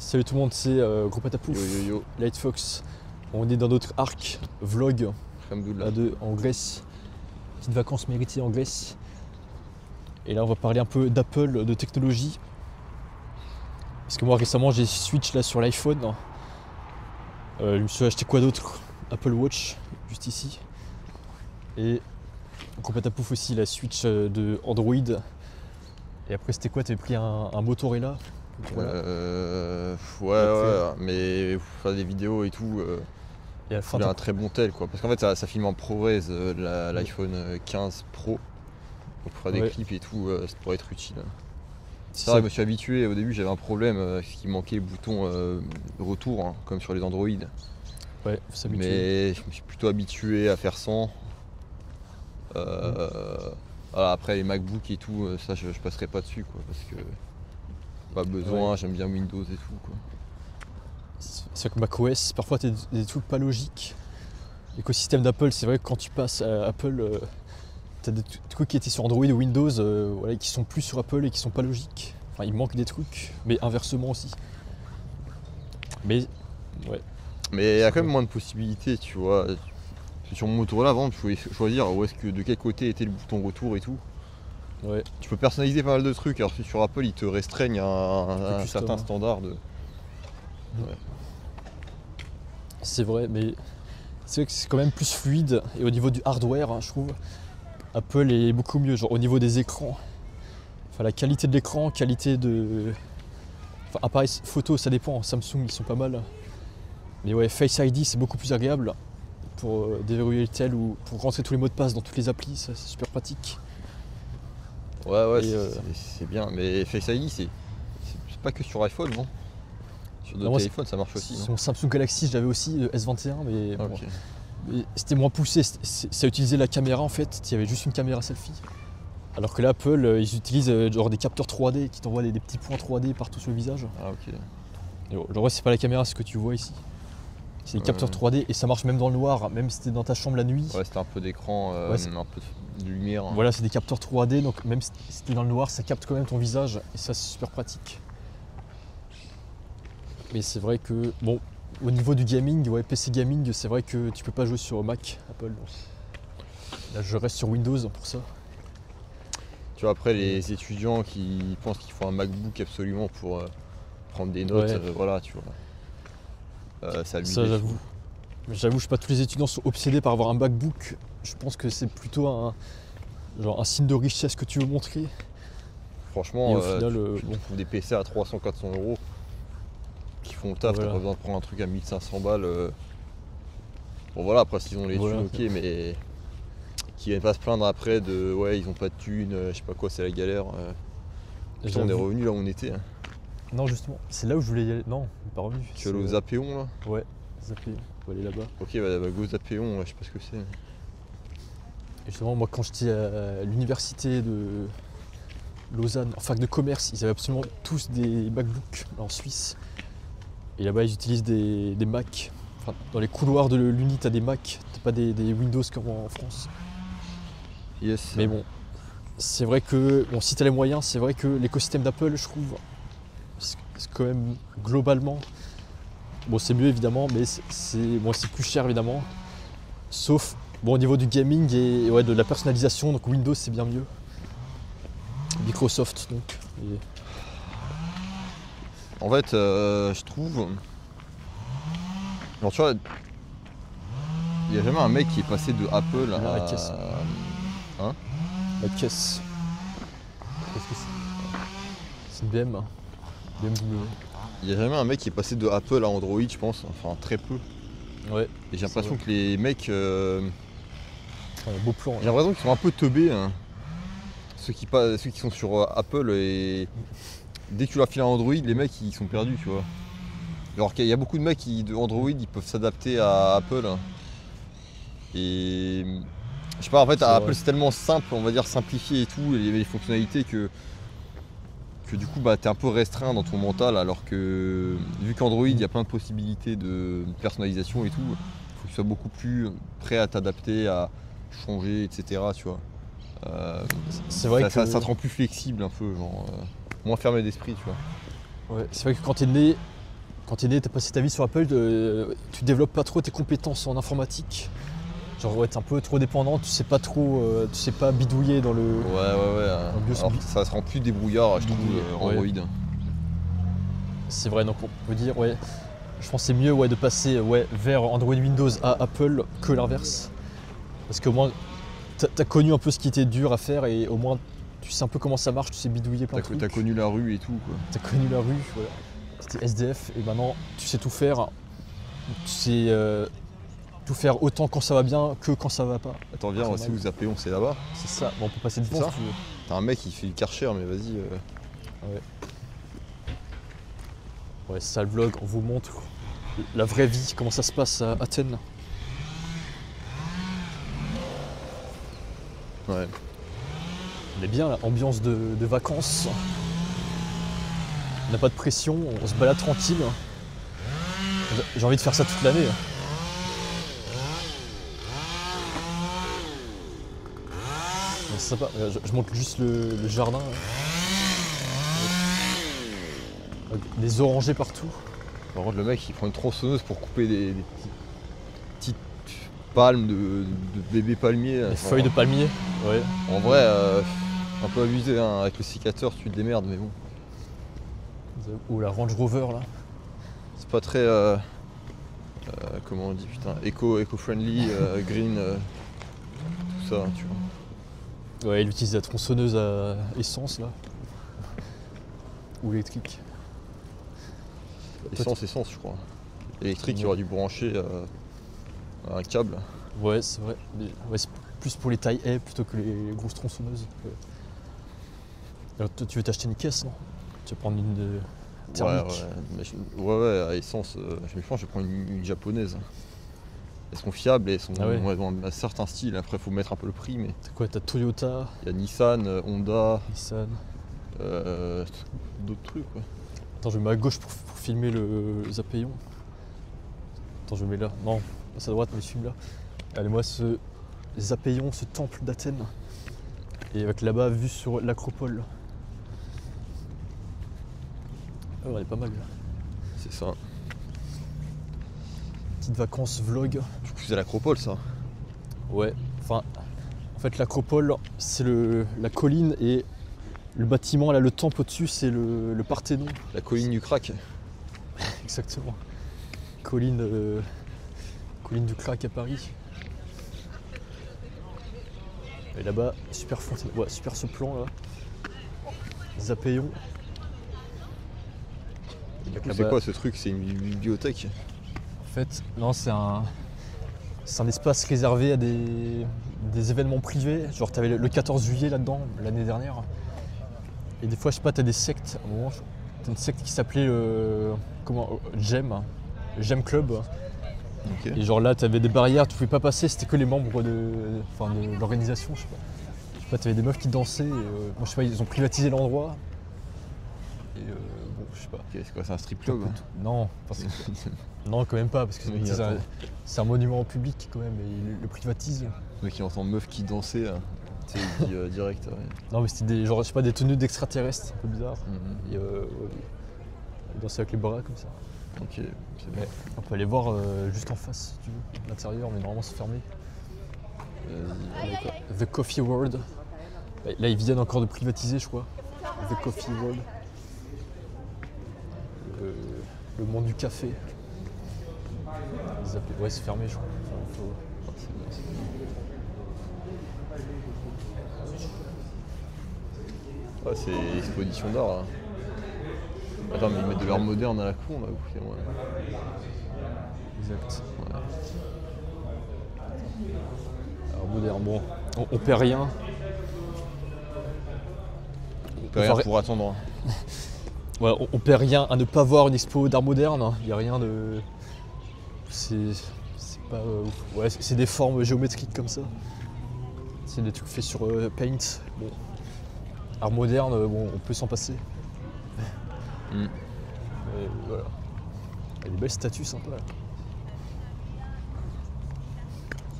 Salut tout le monde, c'est Gros Patapouf, Yo yo yo, Lightfox. On est dans notre arc vlog Alhamdoulilah. à deux en Grèce. Petite vacances méritées en Grèce. Et là on va parler un peu d'Apple, de technologie. Parce que moi récemment j'ai switch là sur l'iPhone. Je me suis acheté quoi d'autre? Apple Watch, juste ici. Et Gros Patapouf aussi la switch de Android. Et après c'était quoi? T'avais pris un Motorola? Ouais, mais faut faire des vidéos et tout. Et à la fin, Il a un très bon tel quoi. Parce qu'en fait ça filme en ProRes l'iPhone 15 Pro. Donc pour faire des clips et tout, ça pourrait être utile. C'est vrai, je me suis habitué. Au début j'avais un problème, parce qu'il manquait le bouton retour, hein, comme sur les Android. Ouais, faut s'habituer. Mais je me suis plutôt habitué à faire sans. Voilà, après les MacBook et tout, ça je passerai pas dessus quoi, parce que pas besoin, j'aime bien Windows et tout quoi. C'est vrai que macOS, parfois t'as des trucs pas logiques. L'écosystème d'Apple, c'est vrai que quand tu passes à Apple, t'as des trucs qui étaient sur Android ou Windows, voilà, qui sont plus sur Apple et qui sont pas logiques. Enfin, il manque des trucs, mais inversement aussi. Mais ouais. Mais il y a quand même moins de possibilités, tu vois. Sur mon Motorola avant, tu pouvais choisir de quel côté était le bouton retour et tout. Ouais. Tu peux personnaliser pas mal de trucs, alors que sur Apple ils te restreignent à un certain standard de. Ouais. C'est vrai, mais c'est vrai que c'est quand même plus fluide. Et au niveau du hardware, hein, je trouve, Apple est beaucoup mieux. Genre au niveau des écrans, enfin la qualité de l'écran, qualité de. Enfin, appareil photo, ça dépend. Samsung, ils sont pas mal. Mais ouais, Face ID, c'est beaucoup plus agréable pour déverrouiller le tel ou pour rentrer tous les mots de passe dans toutes les applis. Ça, c'est super pratique. Ouais, c'est bien. Mais Face ID, c'est pas que sur iPhone, non? Sur d'autres téléphones, ça marche aussi. Son Samsung Galaxy, je l'avais aussi, le S21, mais, okay. Bon, mais c'était moins poussé. Ça utilisait la caméra en fait. Il y avait juste une caméra selfie. Alors que là, Apple, ils utilisent genre des capteurs 3D qui t'envoient des petits points 3D partout sur le visage. Ah, ok. Et bon, genre, c'est pas la caméra, ce que tu vois ici. C'est des capteurs 3D et ça marche même dans le noir, même si t'es dans ta chambre la nuit. Ouais, c'était un peu d'écran, un peu de lumière. Voilà, c'est des capteurs 3D, donc même si t'es dans le noir, ça capte quand même ton visage et ça, c'est super pratique. Mais c'est vrai que, bon, au niveau du gaming, ouais, PC gaming, c'est vrai que tu peux pas jouer sur Mac, Apple. Là, je reste sur Windows pour ça. Tu vois, après, les étudiants qui pensent qu'il faut un MacBook absolument pour prendre des notes, voilà, tu vois. Ça, j'avoue. J'avoue, je sais pas, tous les étudiants sont obsédés par avoir un MacBook. Je pense que c'est plutôt un signe de richesse que tu veux montrer. Franchement, au final, tu trouves des PC à 300-400 euros qui font le taf, t'as pas besoin de prendre un truc à 1500 balles. Bon voilà, après s'ils ont les thunes, ok, mais qui viennent pas se plaindre après de ouais, ils ont pas de thunes, je sais pas quoi, c'est la galère. On est revenu là où on était. Hein. Non, justement, c'est là où je voulais y aller. Non, on n'est pas revenu. Tu vas aller au Zapéon là? Ouais, Zapéon, on va aller là-bas. Ok, bah go Zapéon, je sais pas ce que c'est. Et justement, moi quand j'étais à l'université de Lausanne, en fac de commerce, ils avaient absolument tous des MacBooks en Suisse. Et là-bas, ils utilisent des Mac. Enfin, dans les couloirs de l'Uni, t'as des Mac, t'as pas des Windows comme en France. Yes. Mais bon, c'est vrai que, bon, si t'as les moyens, c'est vrai que l'écosystème d'Apple, je trouve, c'est quand même globalement, bon, c'est mieux évidemment, mais c'est plus cher évidemment. Sauf, bon, au niveau du gaming et ouais, de la personnalisation, donc Windows, c'est bien mieux. Microsoft, donc. En fait, je trouve. Genre, tu vois, il n'y a jamais un mec qui est passé de Apple à. La caisse. Hein? La caisse. Qu'est-ce que c'est? C'est une BMW. Il n'y a jamais un mec qui est passé de Apple à Android, je pense. Enfin, très peu. Ouais. Et j'ai l'impression que les mecs. Beau plan. J'ai l'impression qu'ils sont un peu teubés. Hein. Ceux qui sont sur Apple et. Dès que tu leur files un Android, les mecs ils sont perdus, tu vois. Alors qu'il y a beaucoup de mecs de Android, ils peuvent s'adapter à Apple. Et je sais pas, en fait Apple c'est tellement simple, on va dire simplifié et tout, les fonctionnalités que du coup bah t'es un peu restreint dans ton mental, alors que vu qu'Android il y a plein de possibilités de personnalisation et tout, il faut que tu sois beaucoup plus prêt à t'adapter, à changer, etc. Tu vois. C'est vrai que ça te rend plus flexible un peu, genre moins fermé d'esprit, tu vois. Ouais, c'est vrai que quand t'es né quand t'es né, t'as passé ta vie sur Apple, tu développes pas trop tes compétences en informatique. Genre ouais, t'es un peu trop dépendant, tu sais pas trop, tu sais pas bidouiller dans le... Ouais. Alors ça se rend plus débrouillard, je trouve, Android. Ouais. C'est vrai, donc on peut dire, ouais, je pense que c'est mieux de passer vers Android Windows à Apple que l'inverse. Parce qu'au moins, t'as connu un peu ce qui était dur à faire et au moins tu sais un peu comment ça marche, tu sais bidouiller plein de trucs. T'as connu la rue et tout, quoi. T'as connu la rue, voilà. C'était SDF et maintenant tu sais tout faire. Tu sais tout faire autant quand ça va bien que quand ça va pas. Attends, viens, on sait où Zapéon, c'est là-bas. C'est ça, bon, on peut passer devant ça si tu veux. T'as un mec qui fait le Karcher, mais vas-y. Ouais. Ouais, c'est ça le vlog, on vous montre la vraie vie, comment ça se passe à Athènes. Ouais. On est bien là, ambiance de vacances. On n'a pas de pression, on se balade tranquille. J'ai envie de faire ça toute l'année. C'est sympa, je montre juste le jardin. Là. Des orangers partout. Par contre, le mec il prend une tronçonneuse pour couper des petites palmes de bébés palmiers. Des feuilles de palmier. Ouais. En vrai, un peu abusé, hein. Avec le sécateur tu te démerdes, mais bon. Ou la Range Rover là. C'est pas très comment on dit, putain, éco-friendly, green, tout ça, tu vois. Ouais, il utilise la tronçonneuse à essence là. Ou électrique. Essence, je crois. Électrique, il aurait dû brancher un câble. Ouais, c'est vrai. Ouais, c'est plus pour les tailles haies plutôt que les grosses tronçonneuses. Ouais. Alors, toi, tu veux t'acheter une caisse, non? Tu vas prendre une de thermique. Ouais, à essence, je pense que je vais prendre une japonaise. Elles sont fiables et elles ont un certain style. Après, il faut mettre un peu le prix. Mais t'as quoi? T'as Toyota. Il y a Nissan, Honda. D'autres trucs. Ouais. Attends, je me mets à gauche pour filmer le Zapéon. Attends, je me mets là. Non, passe à droite, mais je filme là. Allez, moi, ce Zapéon, ce temple d'Athènes. Et avec là-bas, vue sur l'Acropole. Ah, on est pas mal là. C'est ça. Petite vacances vlog. Du coup, c'est l'Acropole, ça. Ouais, enfin, en fait, l'Acropole, c'est la colline et le bâtiment, là, le temple au-dessus, c'est le Parthénon. La colline du crack. Exactement. Colline du crack à Paris. Et là-bas, super fontaine. Ouais, super ce plan là. Zapéon. C'est quoi ce truc? C'est une bibliothèque? En fait, non, c'est un espace réservé à des événements privés. Genre, t'avais le 14 juillet là-dedans, l'année dernière. Et des fois, je sais pas, t'as des sectes. À un moment, t'as une secte qui s'appelait GEM Club. Okay. Et genre là, t'avais des barrières, tu pouvais pas passer, c'était que les membres de l'organisation, je sais pas. Je sais pas, t'avais des meufs qui dansaient. Moi, je sais pas, ils ont privatisé l'endroit. Et bon, je sais pas. Okay, c'est quoi, c'est un strip club? Non, non, quand même pas, parce que c'est un monument public quand même, et ils le privatisent. Le mec qui entend meuf qui dansait, tu sais, il dit direct. Ouais. Non, mais c'était des, genre, je sais pas, des tenues d'extraterrestres, un peu bizarre. Et ils dansaient avec les bras comme ça. Ok, c'est bien. On peut aller voir juste en face, si tu veux, l'intérieur, mais normalement c'est fermé. The Coffee World. Là, ils viennent encore de privatiser, je crois. The Coffee World. Le monde du café. Ouais, c'est fermé, je crois. Ah, c'est exposition d'art là. Attends, mais ils mettent de l'art moderne à la con là. Ouais. Exact. Ouais. Alors moderne, bon, on perd rien. On perd rien pour attendre. Ouais, on perd rien à ne pas voir une expo d'art moderne. Il n'y a rien de. C'est pas ouf. Ouais, c'est des formes géométriques comme ça. C'est des trucs faits sur Paint. Bon. Art moderne, bon, on peut s'en passer. Mais voilà. Il y a des belles statues sympas.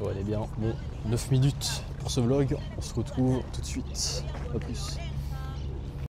Ouais, elle est bien. Bon, 9 minutes pour ce vlog. On se retrouve tout de suite. A plus.